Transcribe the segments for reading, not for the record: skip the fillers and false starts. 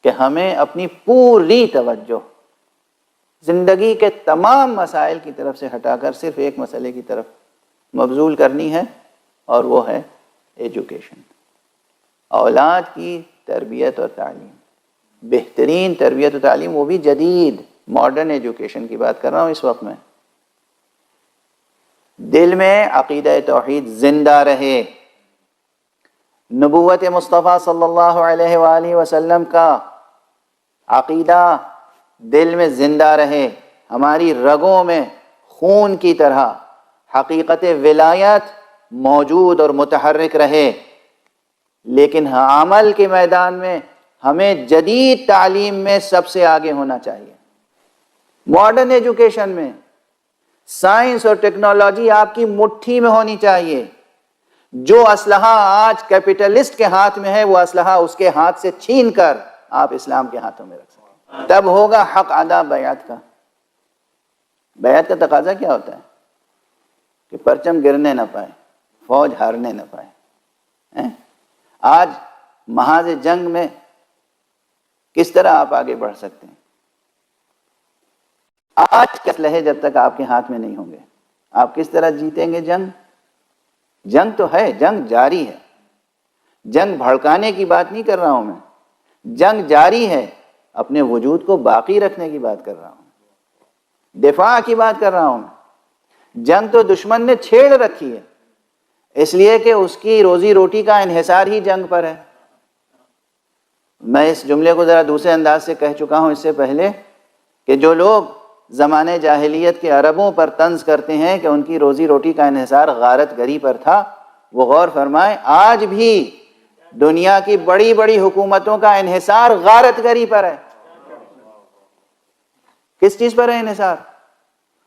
کہ ہمیں اپنی پوری توجہ زندگی کے تمام مسائل کی طرف سے ہٹا کر صرف ایک مسئلے کی طرف مبذول کرنی ہے، اور وہ ہے ایجوکیشن، اولاد کی تربیت اور تعلیم، بہترین تربیت و تعلیم، وہ بھی جدید ماڈرن ایجوکیشن کی بات کر رہا ہوں اس وقت میں۔ دل میں عقیدہ توحید زندہ رہے، نبوت مصطفیٰ صلی اللہ علیہ وآلہ وسلم کا عقیدہ دل میں زندہ رہے، ہماری رگوں میں خون کی طرح حقیقت ولایت موجود اور متحرک رہے، لیکن عمل کے میدان میں ہمیں جدید تعلیم میں سب سے آگے ہونا چاہیے۔ ماڈرن ایجوکیشن میں سائنس اور ٹیکنالوجی آپ کی مٹھی میں ہونی چاہیے۔ جو اسلحہ آج کیپٹلسٹ کے ہاتھ میں ہے، وہ اسلحہ اس کے ہاتھ سے چھین کر آپ اسلام کے ہاتھوں میں رکھ سکیں، تب ہوگا حق ادا بیعت کا۔ بیعت کا تقاضا کیا ہوتا ہے؟ کہ پرچم گرنے نہ پائے، فوج ہارنے نہ پائے۔ آج محاذ جنگ میں کس طرح آپ آگے بڑھ سکتے ہیں؟ آج کے اسلحے جب تک آپ کے ہاتھ میں نہیں ہوں گے، آپ کس طرح جیتیں گے جنگ؟ جنگ تو ہے، جنگ جاری ہے، جنگ بھڑکانے کی بات نہیں کر رہا ہوں میں، جنگ جاری ہے، اپنے وجود کو باقی رکھنے کی بات کر رہا ہوں، دفاع کی بات کر رہا ہوں میں۔ جنگ تو دشمن نے چھیڑ رکھی ہے، اس لیے کہ اس کی روزی روٹی کا انحصار ہی جنگ پر ہے۔ میں اس جملے کو ذرا دوسرے انداز سے کہہ چکا ہوں اس سے پہلے، کہ جو لوگ زمانے جاہلیت کے عربوں پر طنز کرتے ہیں کہ ان کی روزی روٹی کا انحصار غارت گری پر تھا، وہ غور فرمائیں آج بھی دنیا کی بڑی بڑی حکومتوں کا انحصار غارت گری پر ہے۔ کس چیز پر ہے انحصار؟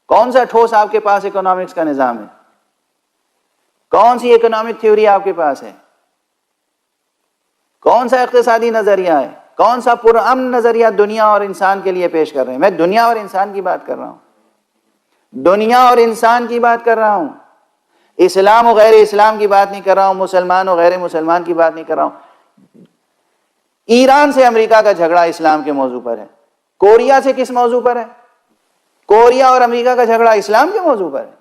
کون سا ٹھوس آپ کے پاس اکنامکس کا نظام ہے؟ کون سی اکنامک تھیوری آپ کے پاس ہے؟ کون سا اقتصادی نظریہ ہے؟ کون سا پرامن نظریہ دنیا اور انسان کے لیے پیش کر رہے ہیں؟ میں دنیا اور انسان کی بات کر رہا ہوں، دنیا اور انسان کی بات کر رہا ہوں، اسلام و غیر اسلام کی بات نہیں کر رہا ہوں، مسلمان و غیر مسلمان کی بات نہیں کر رہا ہوں۔ ایران سے امریکہ کا جھگڑا اسلام کے موضوع پر ہے، کوریا سے کس موضوع پر ہے؟ کوریا اور امریکہ کا جھگڑا اسلام کے موضوع پر ہے۔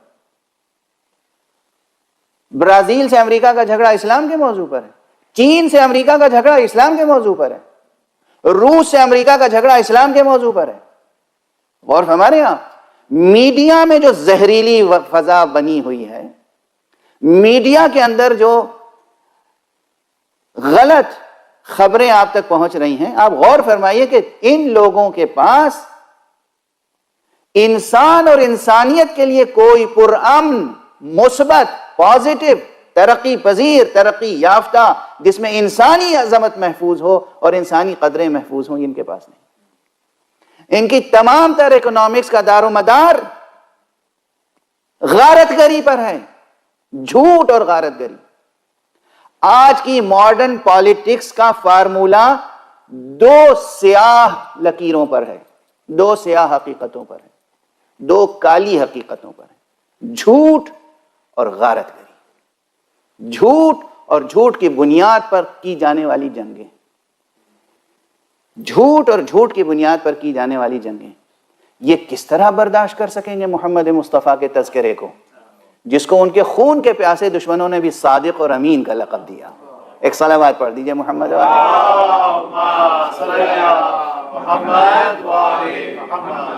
برازیل سے امریکہ کا جھگڑا اسلام کے موضوع پر ہے، چین سے امریکہ کا جھگڑا اسلام کے موضوع پر ہے، روس سے امریکہ کا جھگڑا اسلام کے موضوع پر ہے۔ اور ہمارے یہاں میڈیا میں جو زہریلی فضا بنی ہوئی ہے، میڈیا کے اندر جو غلط خبریں آپ تک پہنچ رہی ہیں، آپ غور فرمائیے کہ ان لوگوں کے پاس انسان اور انسانیت کے لیے کوئی پرامن، مثبت، پازیٹو، ترقی پذیر، ترقی یافتہ، جس میں انسانی عظمت محفوظ ہو اور انسانی قدریں محفوظ ہوں، ان کے پاس نہیں۔ ان کی تمام تر اکنامکس کا دار و مدار غارت گری پر ہے، جھوٹ اور غارت گری۔ آج کی ماڈرن پالیٹکس کا فارمولہ دو سیاہ لکیروں پر ہے، دو سیاہ حقیقتوں پر ہے، دو کالی حقیقتوں پر ہے، جھوٹ اور غارت گری۔ جھوٹ اور جھوٹ کی بنیاد پر کی جانے والی جنگیں، جھوٹ اور جھوٹ کی بنیاد پر کی جانے والی جنگیں، یہ کس طرح برداشت کر سکیں گے محمد مصطفیٰ کے تذکرے کو، جس کو ان کے خون کے پیاسے دشمنوں نے بھی صادق اور امین کا لقب دیا؟ ایک صلوات پڑھ دیجئے محمد اللہم صلی علی محمد و آل محمد۔